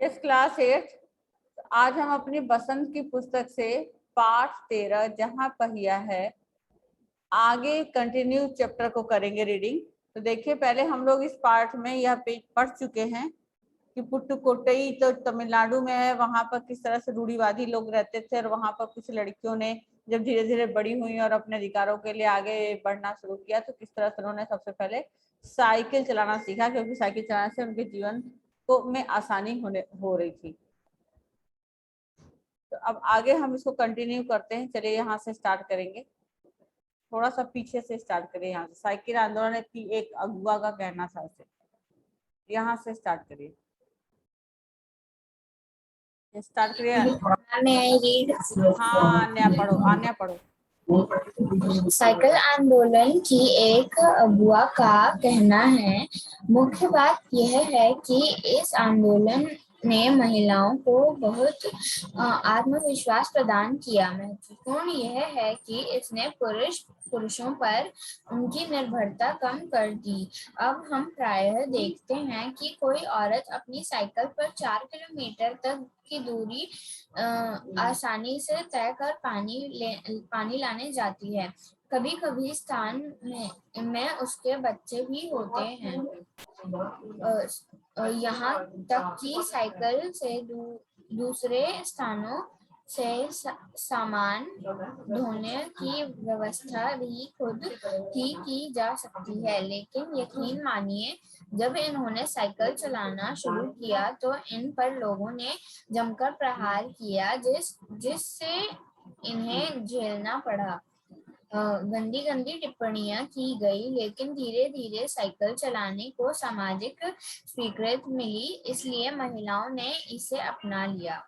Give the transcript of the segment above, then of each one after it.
इस क्लास 8 आज हम अपनी बसंत की पुस्तक से पाठ 13 जहां पहिया है आगे कंटिन्यू चैप्टर को करेंगे रीडिंग। तो देखिए, पहले हम लोग इस पाठ में यह पेज पढ़ चुके हैं कि पुट्टुकोट्टई तो तमिलनाडु में है। वहां पर किस तरह से रूढ़िवादी लोग रहते थे और वहां पर कुछ लड़कियों ने जब धीरे धीरे बड़ी हुई और अपने अधिकारों के लिए आगे बढ़ना शुरू किया तो किस तरह से उन्होंने सबसे पहले साइकिल चलाना सीखा, क्योंकि साइकिल चलाने से उनके जीवन को में आसानी हो रही थी। तो अब आगे हम इसको कंटिन्यू करते हैं। चलिए यहाँ से स्टार्ट करेंगे, थोड़ा सा पीछे से स्टार्ट करिए। यहाँ से साइकिल आंदोलन की एक अगुआ का कहना था, उसे यहाँ से स्टार्ट करिए। स्टार्ट करिए। हाँ, आन्या पढ़ो, आन्या पढ़ो। साइकिल आंदोलन की एक अगुआ का कहना है, मुख्य बात यह है कि इस आंदोलन ने महिलाओं को बहुत आत्मविश्वास प्रदान किया। महत्वपूर्ण यह है कि इसने पुरुषों पर उनकी निर्भरता कम कर दी। अब हम प्रायः देखते हैं कि कोई औरत अपनी साइकिल पर 4 किलोमीटर तक की दूरी आसानी से तय कर पानी लाने जाती है। कभी कभी स्थान में उसके बच्चे भी होते हैं। यहाँ तक कि साइकिल से दूसरे स्थानों से सामान ढोने की व्यवस्था भी खुद ही की जा सकती है। लेकिन यकीन मानिए, जब इन्होंने साइकिल चलाना शुरू किया तो इन पर लोगों ने जमकर प्रहार किया, जिससे इन्हें झेलना पड़ा। गंदी गंदी टिप्पणियां की गई, लेकिन धीरे धीरे साइकिल चलाने को सामाजिक स्वीकृति मिली, इसलिए महिलाओं ने इसे अपना लिया।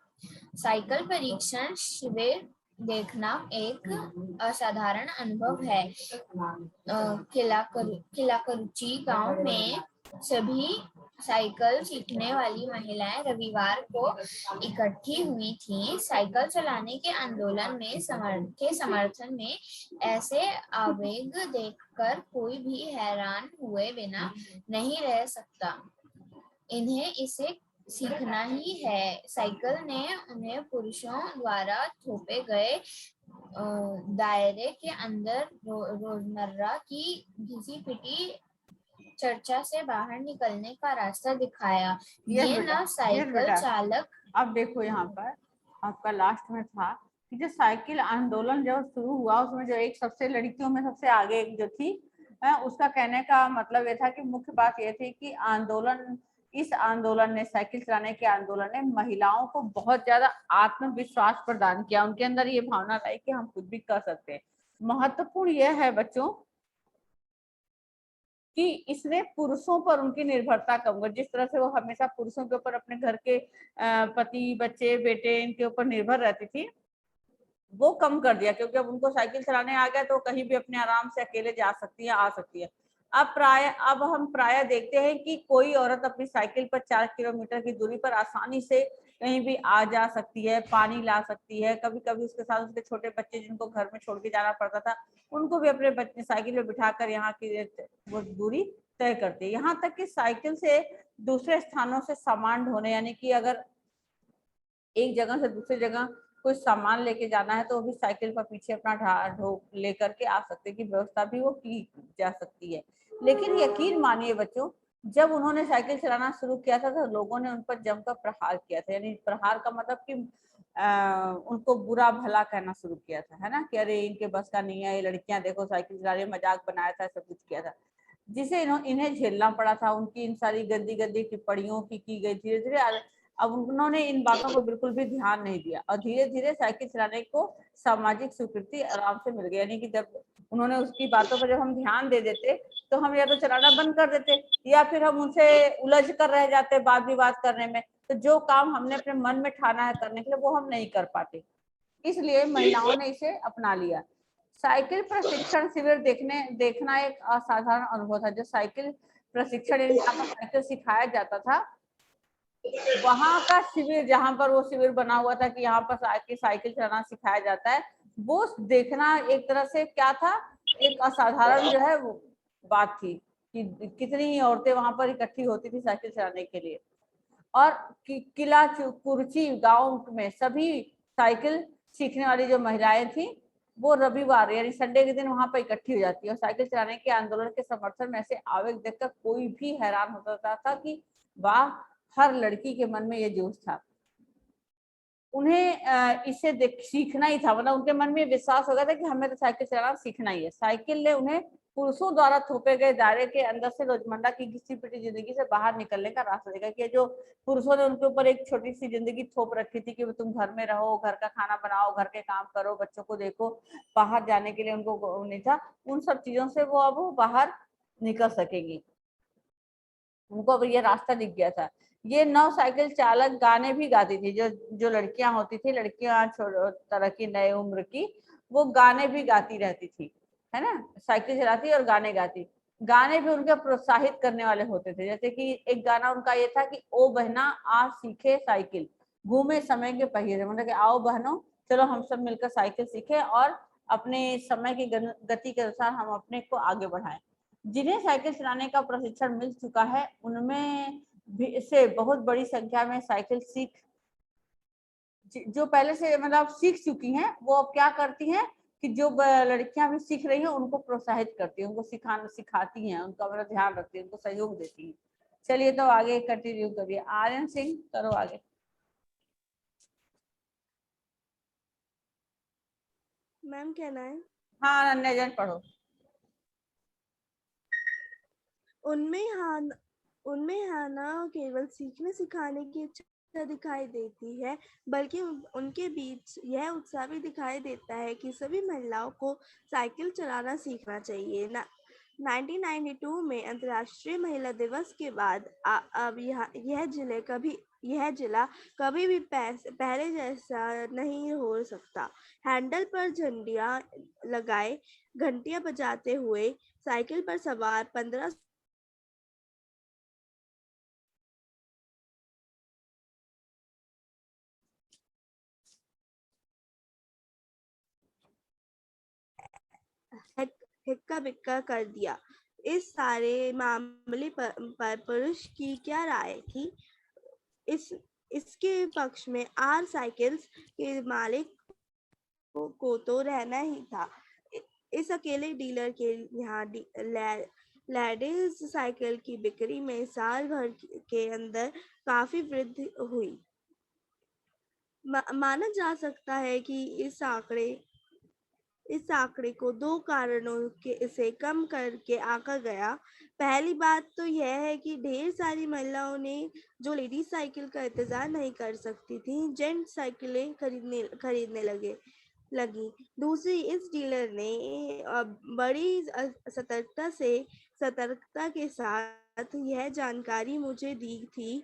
साइकिल परीक्षण शिविर देखना एक असाधारण अनुभव है। किलाकरुची गांव में सभी साइकिल सीखने वाली महिलाएं रविवार को इकट्ठी हुई थीं। साइकिल चलाने के आंदोलन में समर्थन में ऐसे आवेग देखकर कोई भी हैरान हुए बिना नहीं रह सकता। इन्हें इसे सीखना ही है। साइकिल ने उन्हें पुरुषों द्वारा थोपे गए दायरे के अंदर रोजमर्रा की घिसी पिटी चर्चा से बाहर निकलने का रास्ता दिखाया। ये न साइकिल चालक। अब देखो, यहाँ पर आपका लास्ट में था कि जो साइकिल आंदोलन जब शुरू हुआ उसमें जो एक सबसे लड़कियों में सबसे आगे एक जो थी, उसका कहने का मतलब ये था कि मुख्य बात ये थी कि इस आंदोलन ने, साइकिल चलाने के आंदोलन ने महिलाओं को बहुत ज्यादा आत्मविश्वास प्रदान किया। उनके अंदर ये भावना लाई कि हम कुछ भी कर सकते हैं। महत्वपूर्ण यह है बच्चों कि इसने पुरुषों पर उनकी निर्भरता कम कर, जिस तरह से वो हमेशा पुरुषों के ऊपर, अपने घर के पति, बच्चे, बेटे, इनके ऊपर निर्भर रहती थी, वो कम कर दिया। क्योंकि अब उनको साइकिल चलाने आ गया तो कहीं भी अपने आराम से अकेले जा सकती है, आ सकती है। अब हम प्राय देखते हैं कि कोई औरत अपनी साइकिल पर 4 किलोमीटर की दूरी पर आसानी से कहीं भी आ जा सकती है, पानी ला सकती है। कभी कभी उसके साथ उसके छोटे बच्चे जिनको घर में छोड़ के जाना पड़ता था, उनको भी अपने बच्चे साइकिल में बिठाकर यहाँ की वो दूरी तय करती है। यहाँ तक कि साइकिल से दूसरे स्थानों से सामान ढोने, यानी कि अगर एक जगह से दूसरी जगह कुछ सामान लेके जाना है तो वो भी साइकिल पर पीछे अपना ढो लेकर के आ सकते की व्यवस्था भी वो की जा सकती है। लेकिन यकीन मानिए बच्चों, जब उन्होंने साइकिल चलाना शुरू किया था तो लोगों ने उन पर जमकर प्रहार किया था। यानी प्रहार का मतलब कि उनको बुरा भला कहना शुरू किया था, है ना, कि अरे इनके बस का नहीं है, ये लड़कियां देखो साइकिल चला रही, मजाक बनाया था, सब कुछ किया था, जिसे इन्हें झेलना पड़ा था। उनकी इन सारी गंदी गंदी टिप्पणियों की गई। धीरे धीरे अब उन्होंने इन बातों को बिल्कुल भी ध्यान नहीं दिया और धीरे धीरे साइकिल चलाने को सामाजिक स्वीकृति आराम से मिल गई। यानी कि जब उन्होंने उसकी बातों पर जब हम ध्यान दे देते तो हम या तो चलाना बंद कर देते या फिर हम उनसे उलझ कर रह जाते वाद विवाद करने में। तो जो काम हमने अपने मन में ठाना है करने के लिए वो हम नहीं कर पाते, इसलिए महिलाओं ने इसे अपना लिया। साइकिल प्रशिक्षण शिविर देखना एक असाधारण अनुभव था। जो साइकिल प्रशिक्षण जहाँ पर साइकिल सिखाया जाता था, वहां का शिविर, जहां पर वो शिविर बना हुआ था कि यहाँ पर साइकिल चलाना सिखाया जाता है, वो देखना एक तरह से क्या था, एक असाधारण जो है वो बात थी कि कितनी औरतें वहां पर इकट्ठी होती थी साइकिल चलाने के लिए। और किला कुर्ची गांव में सभी साइकिल सीखने वाली जो महिलाएं थी वो रविवार यानी संडे के दिन वहां पर इकट्ठी हो जाती है और साइकिल चलाने के आंदोलन के समर्थन में ऐसे आवेग देखकर कोई भी हैरान होता था कि वाह, हर लड़की के मन में ये जोश था। उन्हें इसे सीखना ही था, मतलब उनके मन में विश्वास हो गया था कि हमें तो साइकिल चलाना सीखना ही है। साइकिल ने उन्हें पुरुषों द्वारा थोपे गए दायरे के अंदर से रोजमर्रा की घिसी पिटी जिंदगी से बाहर निकलने का रास्ता देखा कि जो पुरुषों ने उनके ऊपर एक छोटी सी जिंदगी थोप रखी थी कि तुम घर में रहो, घर का खाना बनाओ, घर के काम करो, बच्चों को देखो, बाहर जाने के लिए उनको नहीं था, उन सब चीजों से वो अब बाहर निकल सकेंगी। उनको अब ये रास्ता दिख गया था। ये नौ साइकिल चालक गाने भी गाती थी, जो लड़कियां होती थी, लड़कियां तरह की नए उम्र की, वो गाने भी गाती रहती थी, है ना, साइकिल चलाती और गाने गाती। गाने भी उनके प्रोत्साहित करने वाले होते थे, जैसे कि एक गाना उनका ये था कि ओ बहना आज सीखे साइकिल, घूमे समय के पहिए से, मतलब कि आओ बहनों चलो हम सब मिलकर साइकिल सीखे और अपने समय की गति के अनुसार हम अपने को आगे बढ़ाएं। जिन्हें साइकिल चलाने का प्रशिक्षण मिल चुका है उनमें भी से बहुत बड़ी संख्या में साइकिल जो पहले से मतलब सीख चुकी हैं वो अब क्या करती हैं कि जो लड़कियां भी सीख रही हैं उनको प्रोत्साहित करती हैं, उनको सिखाती हैं, उनका मतलब ध्यान रखती हैं, उनको सहयोग देती हैं। चलिए तो आगे कंटिन्यू करिए। आर्यन सिंह करो आगे। मैम कहना है हाँ अनन्या जैन पढ़ो। उनमें हाना केवल सीखने सिखाने की इच्छा दिखाई देती है, बल्कि उनके बीच यह उत्साह भी दिखाई देता है कि सभी महिलाओं को साइकिल चलाना सीखना चाहिए। 1992 में अंतर्राष्ट्रीय महिला दिवस के बाद अब यह जिला कभी भी पहले जैसा नहीं हो सकता। हैंडल पर झंडियां लगाए, घंटियां बजाते हुए साइकिल पर सवार 15 हिक्का बिक्का कर दिया। इस सारे मामले पर पुरुष की क्या राय थी? इसके पक्ष में आर साइकिल्स के मालिक को तो रहना ही था। इस अकेले डीलर के यहाँ लेडीज साइकिल की बिक्री में साल भर के अंदर काफी वृद्धि हुई। माना जा सकता है कि इस आंकड़े को दो कारणों से कम करके आंका गया। पहली बात तो यह है कि ढेर सारी महिलाओं ने जो लेडीज साइकिल का इंतजार नहीं कर सकती थी, जेंट साइकिलें खरीदने लगी। दूसरी, इस डीलर ने बड़ी सतर्कता के साथ यह जानकारी मुझे दी थी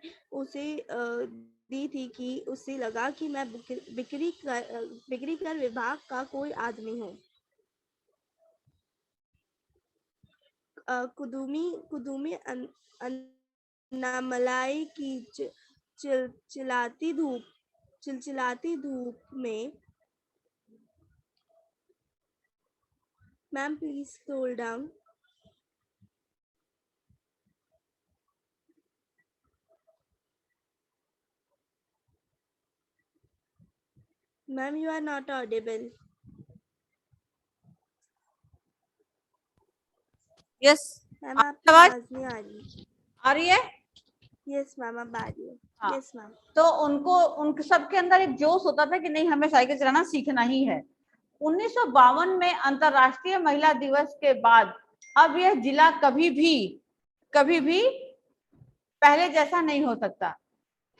कि उसे लगा कि मैं बिक्री कर विभाग का कोई आदमी हूँ। कुदूमी अन्नामलाई की चिलचिलाती धूप में। Ma'am please scroll down. Ma'am you are not audible. Yes ma'am आपकी आवाज आवाज नहीं आ रही। आ रही है? यस मैम अब आ रही है। हाँ। Yes ma'am. तो उनके सबके अंदर एक जोश होता था कि नहीं हमें साइकिल चलाना सीखना ही है। 1952 में अंतरराष्ट्रीय महिला दिवस के बाद अब यह जिला कभी भी पहले जैसा नहीं हो सकता।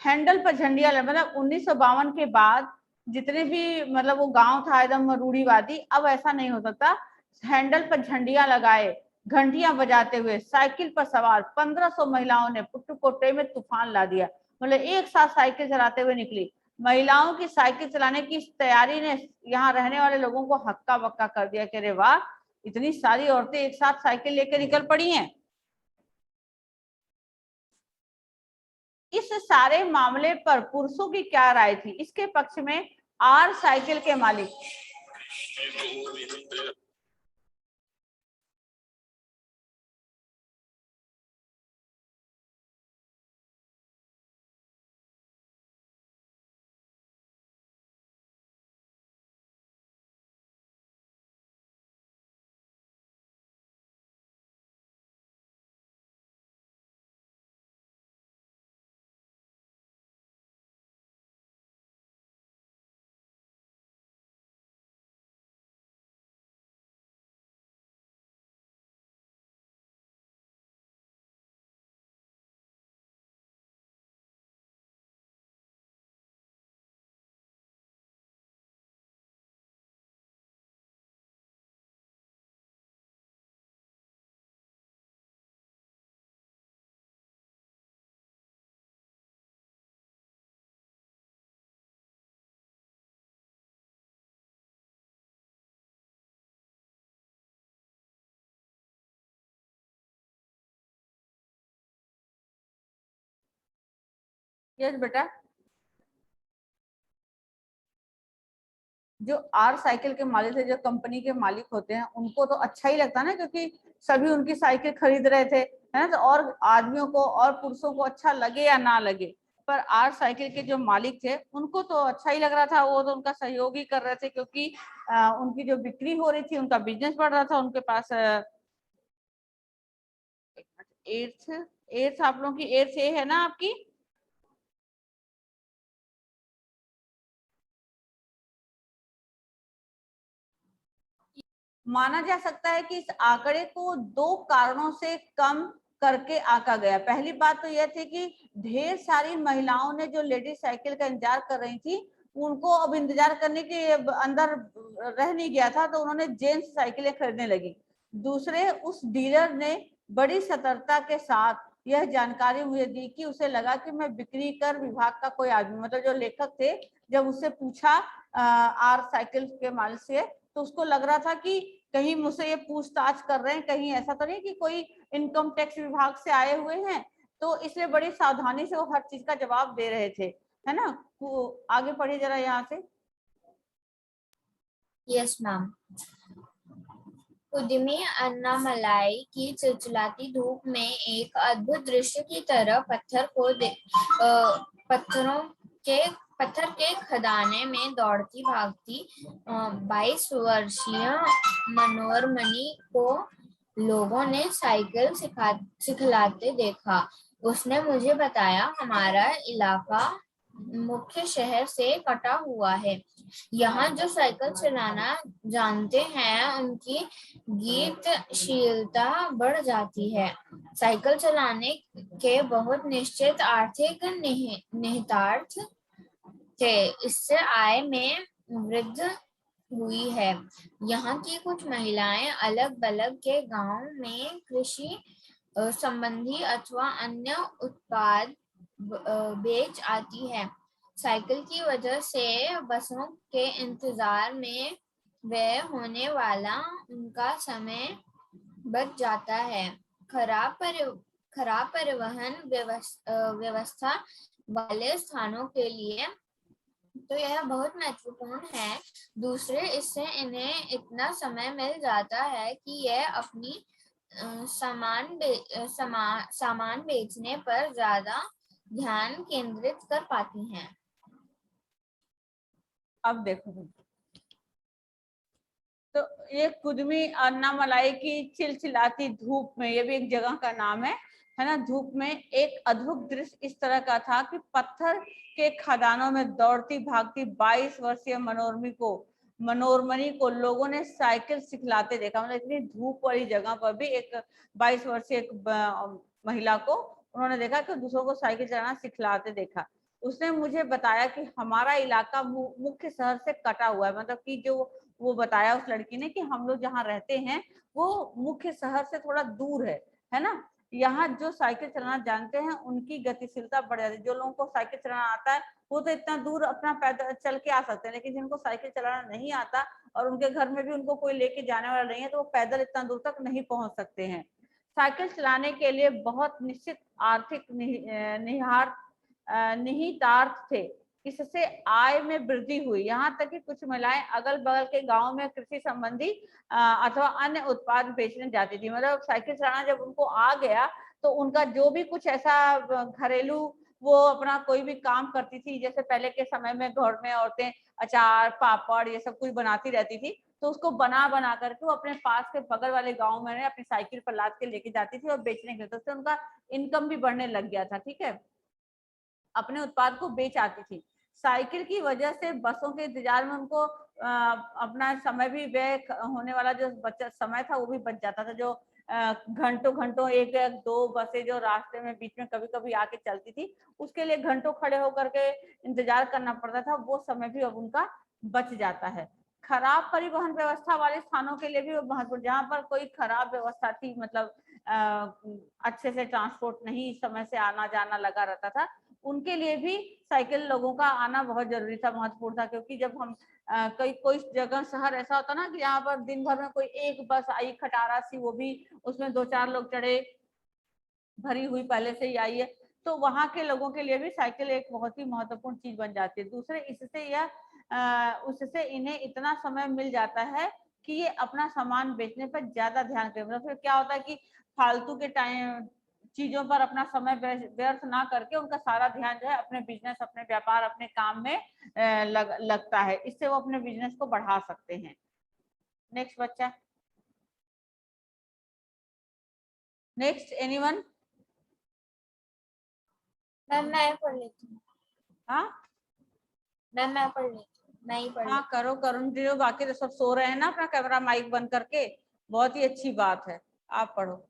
हैंडल पर झंडियां मतलब 1952 के बाद जितने भी मतलब वो गांव था एकदम रूढ़ीवादी, अब ऐसा नहीं हो सकता। हैंडल पर झंडियां लगाए, घंटियां बजाते हुए साइकिल पर सवार 1500 महिलाओं ने पुट्टुकोट्टई में तूफान ला दिया। मतलब एक साथ साइकिल चलाते हुए निकली। महिलाओं की साइकिल चलाने की इस तैयारी ने यहाँ रहने वाले लोगों को हक्का बक्का कर दिया कि अरे वाह, इतनी सारी औरतें एक साथ साइकिल लेकर निकल पड़ी हैं। इस सारे मामले पर पुरुषों की क्या राय थी? इसके पक्ष में आर साइकिल के मालिक यस बेटा, जो आर साइकिल के मालिक थे, जो कंपनी के मालिक होते हैं, उनको तो अच्छा ही लगता ना, क्योंकि सभी उनकी साइकिल खरीद रहे थे, है ना। तो और आदमियों को और पुरुषों को अच्छा लगे या ना लगे, पर आर साइकिल के जो मालिक थे उनको तो अच्छा ही लग रहा था। वो तो उनका सहयोग ही कर रहे थे, क्योंकि उनकी जो बिक्री हो रही थी, उनका बिजनेस बढ़ रहा था। उनके पास एट्थ एट्थ आप लोगों की एट्थ ए है ना आपकी? माना जा सकता है कि इस आंकड़े को 2 कारणों से कम करके आंका गया। पहली बात तो यह थी कि ढेर सारी महिलाओं ने जो लेडीज साइकिल का इंतजार कर रही थी, उनको अब इंतजार करने के अंदर रह नहीं गया था, तो उन्होंने जेंट्स साइकिलें खरीदने लगी। दूसरे, उस डीलर ने बड़ी सतर्कता के साथ यह जानकारी मुझे दी कि उसे लगा कि मैं बिक्री कर विभाग का कोई आदमी, मतलब जो लेखक थे, जब उससे पूछा आर साइकिल के मालिक से, तो उसको लग रहा था कि कहीं मुझसे ये पूछताछ कर रहे हैं, कहीं ऐसा तो नहीं कि कोई इनकम टैक्स विभाग से आए हुए हैं। तो इसलिए बड़ी सावधानी से वो हर चीज का जवाब दे रहे थे, है ना। वो आगे पढ़िए जरा यहाँ से। Yes ma'am. उद्यमी अन्नामलाई की चिलचिलाती धूप में एक अद्भुत दृश्य की तरह पत्थर के खदाने में दौड़ती भागती 22 वर्षीय मनोरमणि को लोगों ने साइकिल सिखलाते देखा। उसने मुझे बताया, हमारा इलाका मुख्य शहर से कटा हुआ है। यहाँ जो साइकिल चलाना जानते हैं उनकी गीतशीलता बढ़ जाती है। साइकिल चलाने के बहुत निश्चित आर्थिक निहितार्थ थे। इससे आय में वृद्धि हुई है। यहाँ की कुछ महिलाएं अलग अलग के गांव में कृषि संबंधी अथवा अन्य उत्पाद बेच आती है। साइकिल की वजह से बसों के इंतजार में व्यय होने वाला उनका समय बच जाता है। खराब परिवहन व्यवस्था वाले स्थानों के लिए तो यह बहुत महत्वपूर्ण है। दूसरे, इससे इन्हें इतना समय मिल जाता है कि यह अपनी सामान बेचने पर ज्यादा ध्यान केंद्रित कर पाती हैं। अब देखो, तो ये कुदमी अन्नामलाई की चिलचिलाती धूप में, ये भी एक जगह का नाम है ना। धूप में एक अद्भुत दृश्य इस तरह का था कि पत्थर के खदानों में दौड़ती भागती 22 वर्षीय मनोरमणि को लोगों ने साइकिल सिखलाते देखा। मतलब इतनी धूप वाली जगह पर भी एक 22 वर्षीय महिला को उन्होंने देखा कि दूसरों को साइकिल चलाना सिखलाते देखा। उसने मुझे बताया कि हमारा इलाका मुख्य शहर से कटा हुआ है। मतलब कि जो वो बताया उस लड़की ने कि हम लोग जहाँ रहते हैं वो मुख्य शहर से थोड़ा दूर है ना। यहाँ जो साइकिल चलाना जानते हैं उनकी गतिशीलता बढ़ जाती है। जो लोगों को साइकिल चलाना आता है वो तो इतना दूर अपना पैदल चल के आ सकते हैं, लेकिन जिनको साइकिल चलाना नहीं आता और उनके घर में भी उनको कोई लेके जाने वाला नहीं है, तो वो पैदल इतना दूर तक नहीं पहुंच सकते हैं। साइकिल चलाने के लिए बहुत निश्चित आर्थिक निहितार्थ थे। इससे आय में वृद्धि हुई। यहाँ तक कि कुछ महिलाएं अगल बगल के गांव में कृषि संबंधी अथवा अन्य उत्पाद बेचने जाती थी। मतलब साइकिल चलाना जब उनको आ गया तो उनका जो भी कुछ ऐसा घरेलू वो अपना कोई भी काम करती थी, जैसे पहले के समय में घर में औरतें अचार पापड़ ये सब कुछ बनाती रहती थी, तो उसको बना बना करके वो अपने पास के बगल वाले गाँव में अपनी साइकिल पर लाद के लेके जाती थी और बेचने के लिए। तो उससे उनका इनकम भी बढ़ने लग गया था। ठीक है, अपने उत्पाद को बेच आती थी। साइकिल की वजह से बसों के इंतजार में उनको अपना समय भी व्यय होने वाला जो बचत समय था वो भी बच जाता था। जो घंटों घंटों एक दो बसें जो रास्ते में बीच में कभी कभी आके चलती थी, उसके लिए घंटों खड़े होकर के इंतजार करना पड़ता था, वो समय भी अब उनका बच जाता है। खराब परिवहन व्यवस्था वाले स्थानों के लिए भी महत्वपूर्ण, जहाँ पर कोई खराब व्यवस्था थी, मतलब अच्छे से ट्रांसपोर्ट नहीं समय से आना जाना लगा रहता था, उनके लिए भी साइकिल लोगों का आना बहुत जरूरी था, महत्वपूर्ण था। क्योंकि जब हम कोई जगह शहर ऐसा होता ना कि यहाँ पर दिन भर में कोई एक बस आई खटारा सी, वो भी उसमें 2-4 लोग चढ़े, भरी हुई पहले से ही आई है, तो वहां के लोगों के लिए भी साइकिल एक बहुत ही महत्वपूर्ण चीज बन जाती है। दूसरे उससे इन्हें इतना समय मिल जाता है कि ये अपना सामान बेचने पर ज्यादा ध्यान करें। मतलब फिर क्या होता है कि फालतू के टाइम चीजों पर अपना समय व्यर्थ ना करके उनका सारा ध्यान जो है अपने बिजनेस, अपने व्यापार, अपने काम में लगता है। इससे वो अपने बिजनेस को बढ़ा सकते हैं। नेक्स्ट बच्चा, नेक्स्ट एनीवन? मैम मैं पढ़ लेती हूँ। हाँ मैम मैं पढ़ लेती हूँ, मैं ही पढ़ हाँ, लेती करो करुण जी, बाकी तो सब सो रहे हैं ना, अपना कैमरा माइक बंद करके। बहुत ही अच्छी बात है, आप पढ़ो।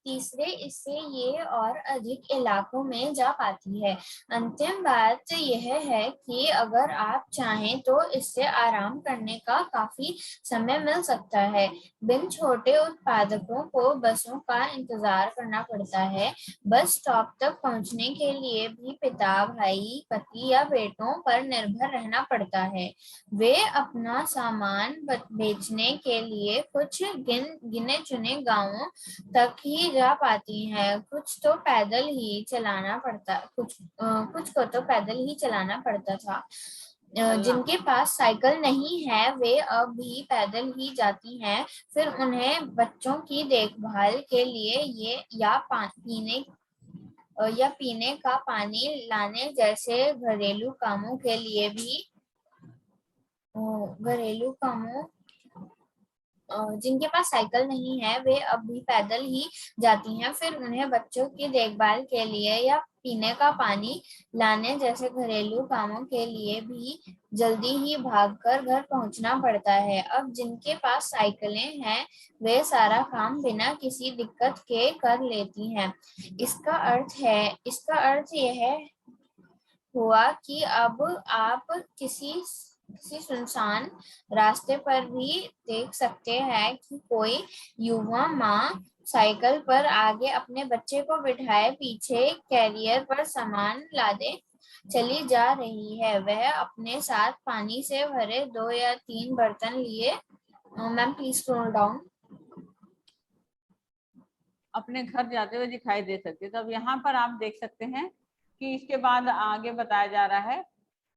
तीसरे, इससे ये और अधिक इलाकों में जा पाती है। अंतिम बात यह है कि अगर आप चाहें तो इससे आराम करने का काफी समय मिल सकता है। बिन छोटे उत्पादकों को बसों का इंतजार करना पड़ता है। बस स्टॉप तक पहुंचने के लिए भी पिता, भाई, पति या बेटों पर निर्भर रहना पड़ता है। वे अपना सामान बेचने के लिए कुछ गिने चुने गांवों तक ही जा पाती हैं। कुछ तो पैदल ही चलाना पड़ता, कुछ को तो पैदल ही चलाना पड़ता था। जिनके पास साइकिल नहीं है वे अब भी पैदल ही जाती हैं। फिर उन्हें बच्चों की देखभाल के लिए या पीने का पानी लाने जैसे घरेलू कामों के लिए भी घरेलू कामों जिनके पास साइकिल नहीं है वे अब भी पैदल ही जाती हैं। फिर उन्हें बच्चों की देखभाल के लिए या पीने का पानी लाने जैसे घरेलू कामों के लिए भी जल्दी ही भागकर घर पहुंचना पड़ता है। अब जिनके पास साइकिलें हैं वे सारा काम बिना किसी दिक्कत के कर लेती हैं। इसका अर्थ यह हुआ कि अब आप किसी सुनसान रास्ते पर भी देख सकते हैं कि कोई युवा माँ साइकिल पर आगे अपने बच्चे को बिठाए पीछे कैरियर पर सामान लादे चली जा रही है। वह अपने साथ पानी से भरे 2 या 3 बर्तन लिए, मैम प्लीज स्क्रॉल डाउन, अपने घर जाते हुए दिखाई दे सकते हैं। तो अब यहाँ पर आप देख सकते हैं कि इसके बाद आगे बताया जा रहा है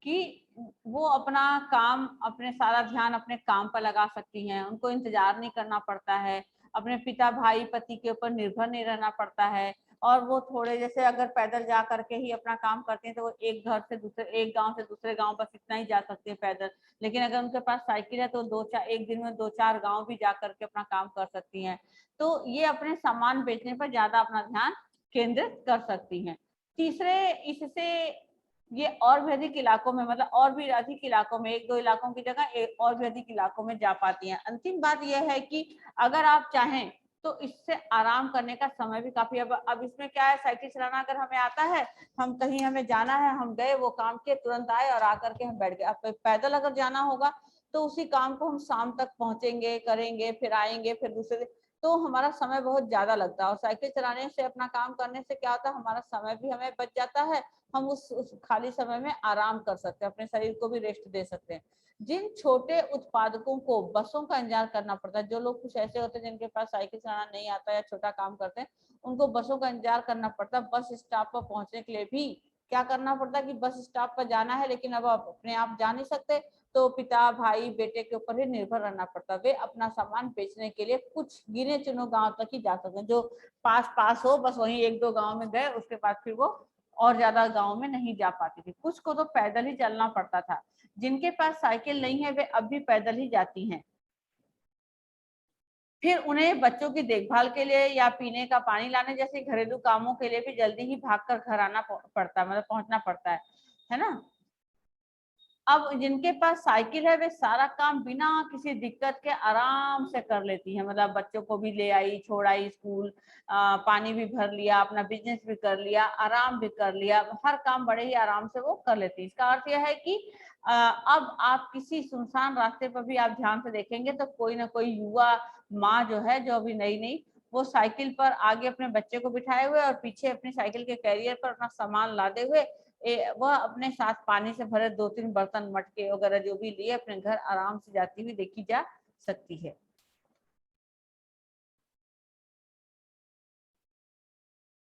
कि वो अपना काम, अपने सारा ध्यान अपने काम पर लगा सकती हैं। उनको इंतजार नहीं करना पड़ता है, अपने पिता, भाई, पति के ऊपर निर्भर नहीं रहना पड़ता है। और वो थोड़े, जैसे अगर पैदल जा करके ही अपना काम करते हैं तो वो एक गांव से दूसरे गांव बस इतना ही जा सकते हैं पैदल। लेकिन अगर उनके पास साइकिल है तो एक दिन में 2-4 गांव भी जा करके अपना काम कर सकती हैं। तो ये अपने सामान बेचने पर ज्यादा अपना ध्यान केंद्रित कर सकती हैं। तीसरे, इससे ये और भी अधिक इलाकों में, मतलब और भी अधिक इलाकों में, 1-2 इलाकों की जगह और भी अधिक इलाकों में जा पाती हैं। अंतिम बात यह है कि अगर आप चाहें तो इससे आराम करने का समय भी काफी, अब इसमें क्या है, साइकिल चलाना अगर हमें आता है, हम कहीं हमें जाना है, हम गए, वो काम किए, तुरंत आए और आकर के हम बैठ गए। अब पैदल अगर जाना होगा तो उसी काम को हम शाम तक पहुंचेंगे, करेंगे, फिर आएंगे, फिर दूसरे दिन, तो हमारा समय बहुत ज्यादा लगता है। और साइकिल चलाने से, अपना काम करने से क्या होता है, हमारा समय भी हमें बच जाता है। हम उस खाली समय में आराम कर सकते हैं, अपने शरीर को भी रेस्ट दे सकते हैं। जिन छोटे उत्पादकों को बसों का इंतजार करना पड़ता है, जो लोग कुछ ऐसे होते हैं जिनके पास साइकिल चलाना नहीं आता या छोटा काम करते हैं, उनको बसों का इंतजार करना पड़ता है। बस स्टॉप पर पहुंचने के लिए भी क्या करना पड़ता है कि बस स्टॉप पर जाना है, लेकिन अब आप अपने आप जा नहीं सकते, तो पिता, भाई, बेटे के ऊपर ही निर्भर रहना पड़ता है। वे अपना सामान बेचने के लिए कुछ गिने चुने गांव तक ही जा सकते हैं। जो पास हो, बस वहीं 1-2 गांव में गए, उसके बाद फिर वो और ज्यादा गांव में नहीं जा पाती थी। कुछ को तो पैदल ही चलना पड़ता था। जिनके पास साइकिल नहीं है वे अब भी पैदल ही जाती हैं। फिर उन्हें बच्चों की देखभाल के लिए या पीने का पानी लाने जैसे घरेलू कामों के लिए भी जल्दी ही भागकर घर आना पड़ता है, मतलब पहुंचना पड़ता है ना। अब जिनके पास साइकिल है वे सारा काम बिना किसी दिक्कत के आराम से कर लेती है। मतलब बच्चों को भी ले आई, छोड़ आई स्कूल, पानी भी भर लिया, अपना बिजनेस भी कर लिया, आराम भी कर लिया, हर काम बड़े ही आराम से वो कर लेती है। इसका अर्थ यह है कि अब आप किसी सुनसान रास्ते पर भी आप ध्यान से देखेंगे तो कोई ना कोई युवा माँ जो है, जो अभी नई नई, वो साइकिल पर आगे अपने बच्चे को बिठाए हुए और पीछे अपनी साइकिल के कैरियर पर अपना सामान लादे हुए वह अपने साथ पानी से भरे 2-3 बर्तन, मटके वगैरह जो भी लिए अपने घर आराम से जाती हुई देखी जा सकती है।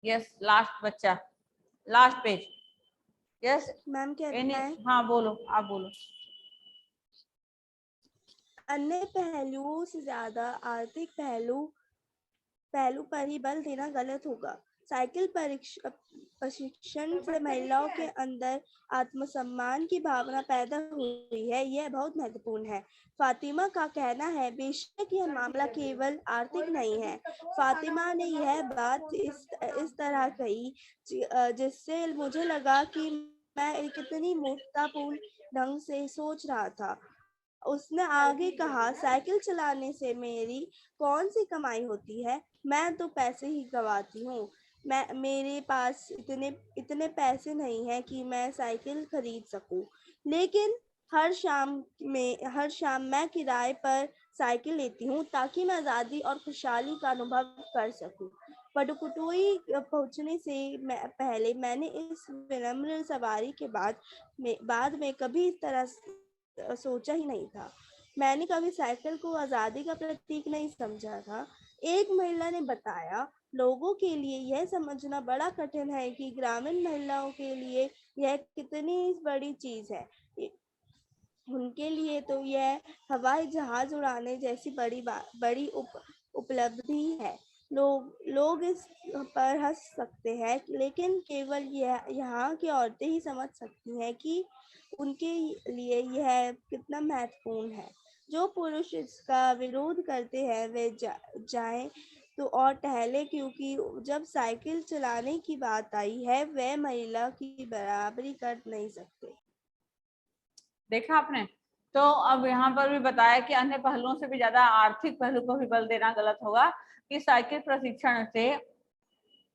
यस लास्ट बच्चा, लास्ट पेज। यस मैम कहता है हाँ बोलो, आप बोलो। अन्य पहलुओं से ज्यादा आर्थिक पहलू पर ही बल देना गलत होगा। साइकिल प्रशिक्षण से महिलाओं के अंदर आत्मसम्मान की भावना पैदा हुई है, यह बहुत महत्वपूर्ण है। फातिमा का कहना है, बेशक यह मामला केवल आर्थिक नहीं है। फातिमा ने यह बात इस तरह कही जिससे मुझे लगा कि मैं कितनी मूर्खतापूर्ण ढंग से सोच रहा था। उसने आगे कहा, साइकिल चलाने से मेरी कौन सी कमाई होती है? मैं तो पैसे ही गंवाती हूँ। मेरे पास इतने पैसे नहीं हैं कि मैं साइकिल खरीद सकूं। लेकिन हर शाम मैं किराए पर साइकिल लेती हूँ ताकि मैं आज़ादी और खुशहाली का अनुभव कर सकूं। पटुकुटोई पहुंचने से पहले मैंने इस विनम्र सवारी के बाद में कभी इस तरह सोचा ही नहीं था। मैंने कभी साइकिल को आज़ादी का प्रतीक नहीं समझा था। एक महिला ने बताया, लोगों के लिए यह समझना बड़ा कठिन है कि ग्रामीण महिलाओं के लिए यह कितनी बड़ी चीज है। उनके लिए तो यह हवाई जहाज उड़ाने जैसी बड़ी उपलब्धि है। लोग इस पर हंस सकते हैं, लेकिन केवल यहाँ की औरतें ही समझ सकती हैं कि उनके लिए यह कितना महत्वपूर्ण है। जो पुरुष इसका विरोध करते हैं वे जाएं तो और टहले, क्योंकि जब साइकिल चलाने की बात आई है वह महिला की बराबरी कर नहीं सकते। देखा आपने? तो अब यहाँ पर भी बताया कि अन्य पहलुओं से भी ज्यादा आर्थिक पहलू को भी बल देना गलत होगा कि साइकिल प्रशिक्षण से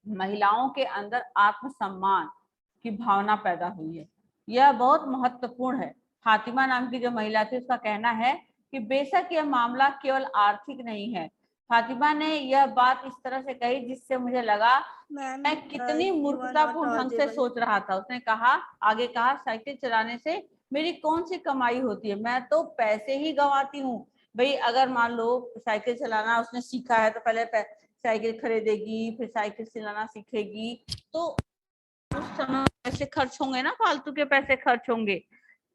महिलाओं के अंदर आत्मसम्मान की भावना पैदा हुई है, यह बहुत महत्वपूर्ण है। फातिमा नाम की जो महिला थी उसका कहना है कि बेशक यह मामला केवल आर्थिक नहीं है। फातिमा ने यह बात इस तरह से कही जिससे मुझे लगा मैं कितनी मूर्खतापूर्ण ढंग से सोच रहा था। उसने कहा, आगे कहा, साइकिल चलाने से मेरी कौन सी कमाई होती है? मैं तो पैसे ही गंवाती हूँ। भाई अगर मान लो साइकिल चलाना उसने सीखा है तो पहले साइकिल खरीदेगी, फिर साइकिल चलाना सीखेगी, तो उस समय पैसे खर्च होंगे ना, फालतू के पैसे खर्च होंगे।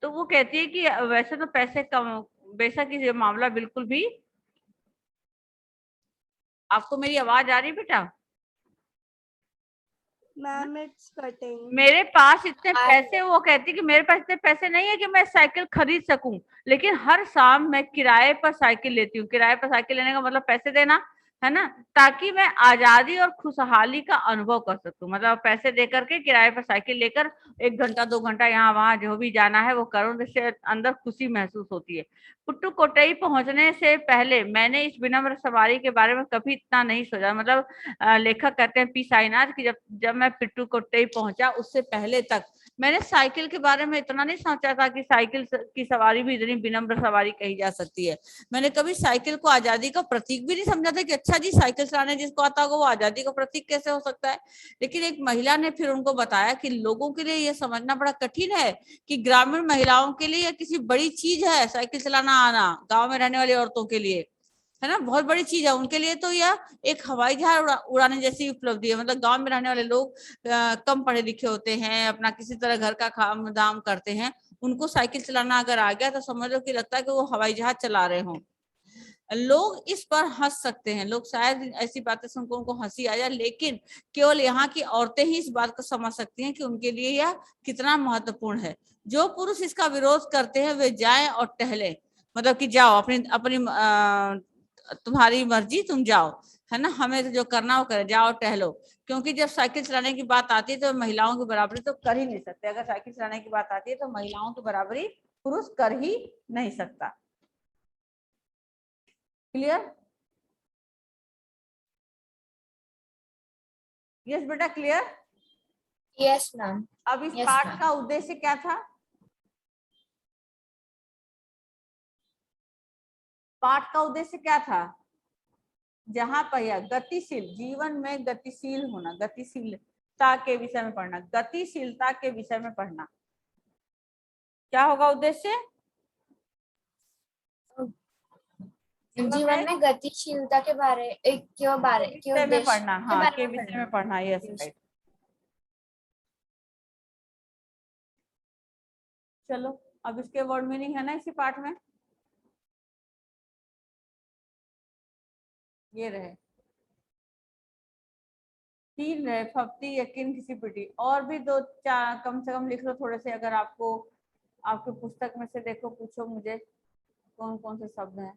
तो वो कहती है कि वैसे तो पैसे कम, बेशक ये मामला बिल्कुल भी। आपको मेरी आवाज आ रही बेटा? Ma'am it's cutting. मेरे पास इतने पैसे, वो कहती कि मेरे पास इतने पैसे नहीं है कि मैं साइकिल खरीद सकूं, लेकिन हर शाम मैं किराए पर साइकिल लेती हूँ। किराए पर साइकिल लेने का मतलब पैसे देना है ना, ताकि मैं आजादी और खुशहाली का अनुभव कर सकूं। मतलब पैसे दे करके किराए पर साइकिल लेकर 1 घंटा 2 घंटा यहाँ वहां जो भी जाना है वो करूं, जिससे अंदर खुशी महसूस होती है। पुट्टुकोट्टई पहुंचने से पहले मैंने इस विनम्र सवारी के बारे में कभी इतना नहीं सोचा। मतलब लेखक कहते हैं पी साईनाथ की जब मैं पुट्टुकोट्टई पहुंचा उससे पहले तक मैंने साइकिल के बारे में इतना नहीं सोचा था कि साइकिल की सवारी भी इतनी विनम्र सवारी कही जा सकती है। मैंने कभी साइकिल को आजादी का प्रतीक भी नहीं समझा था कि अच्छा जी साइकिल चलाने जिसको आता होगा वो आजादी का प्रतीक कैसे हो सकता है। लेकिन एक महिला ने फिर उनको बताया कि लोगों के लिए यह समझना बड़ा कठिन है कि ग्रामीण महिलाओं के लिए यह किसी बड़ी चीज है साइकिल चलाना आना। गाँव में रहने वाली औरतों के लिए है ना, बहुत बड़ी चीज है। उनके लिए तो यह एक हवाई जहाज उड़ाने जैसी उपलब्धि है। मतलब गांव में रहने वाले लोग कम पढ़े लिखे होते हैं, अपना किसी तरह घर का काम दाम करते हैं, उनको साइकिल चलाना अगर आ गया तो समझ लो कि लगता है कि वो हवाई जहाज चला रहे हों। लोग इस पर हंस सकते हैं, लोग शायद ऐसी बातें सुनकर उनको हंसी आ जाए, लेकिन केवल यहाँ की औरतें ही इस बात को समझ सकती हैं कि उनके लिए यह कितना महत्वपूर्ण है। जो पुरुष इसका विरोध करते हैं वे जाएं और टहलें। मतलब कि जाओ, अपनी अपनी तुम्हारी मर्जी, तुम जाओ, है ना, हमें तो जो करना वो करे, जाओ टहलो। क्योंकि जब साइकिल चलाने की बात आती है तो महिलाओं की बराबरी तो कर ही नहीं सकते। अगर साइकिल चलाने की बात आती है तो महिलाओं की बराबरी पुरुष कर ही नहीं सकता। क्लियर? यस बेटा, क्लियर? Yes ma'am. अब इस पाठ का उद्देश्य क्या था? पाठ का उद्देश्य क्या था? जहां पर यह गतिशील जीवन में गतिशील होना, गतिशीलता के विषय में पढ़ना, गतिशीलता के विषय में पढ़ना। क्या होगा उद्देश्य? जीवन में गतिशीलता के बारे के विषय में उद्देश्य पढ़ना, के हाँ, बारे के में विषय पढ़ना। में पढ़ना, यस राइट। चलो अब इसके वर्ड मीनिंग है ना इसी पार्ट में, ये रहे 3 रहे, फप्ती, यकीन, किसी पिटी। और भी 2-4 कम से कम लिख लो थोड़े से, अगर आपको आपके पुस्तक में से देखो, पूछो मुझे कौन कौन से शब्द हैं।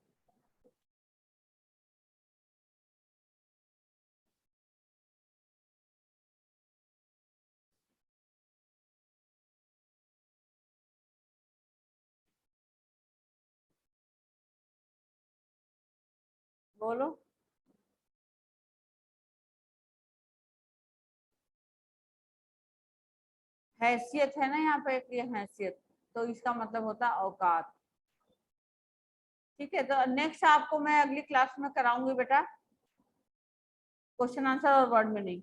बोलो। हैसियत है ना यहाँ पे, ये हैसियत, तो इसका मतलब होता है औकात। ठीक है, तो नेक्स्ट आपको मैं अगली क्लास में कराऊंगी बेटा क्वेश्चन आंसर और वर्ड मीनिंग।